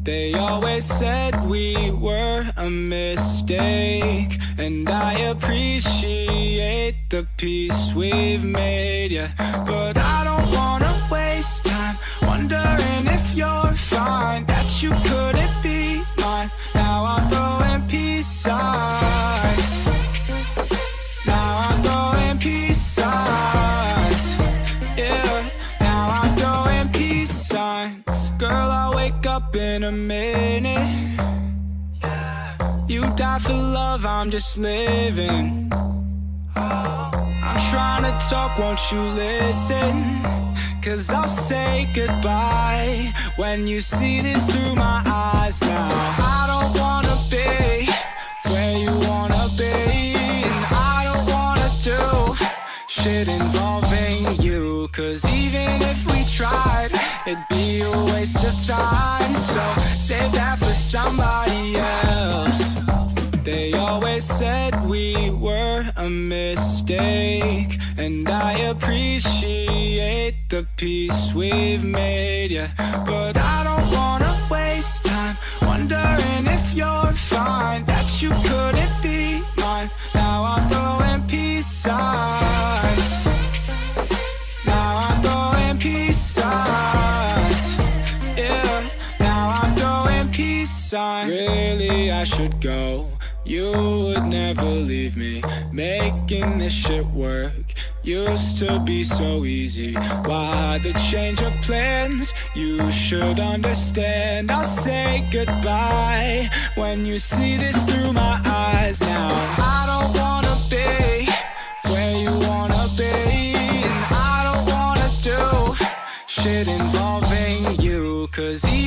They always said we were a mistake, and I appreciate the peace we've made, yeah. But I don't wanna waste time wondering if you're fine, that you couldn't be mine. Now I'm throwing peace signs. Now I'm throwing peace signs. Yeah, now I'm throwing peace signs. Girl, I'll wake up in a minute. You die for love, I'm just living. I'm trying to talk, won't you listen? 'Cause I'll say goodbye when you see this through my eyes now. I don't wanna be where you wanna be, and I don't wanna do shit involving you. 'Cause even if we tried, it'd be a waste of time. So save that for somebody else. They always said we were a mistake, and I appreciate the peace we've made, yeah. But I don't wanna waste time wondering if you're fine, that you couldn't be mine. Now I'm throwing peace signs. Now I'm throwing peace signs. Yeah, now I'm throwing peace signs. Really, I should go. You would never leave me. Making this shit work used to be so easy. Why the change of plans? You should understand. I'll say goodbye when you see this through my eyes now. I don't wanna be where you wanna be, and I don't wanna do shit involving you. 'Cause even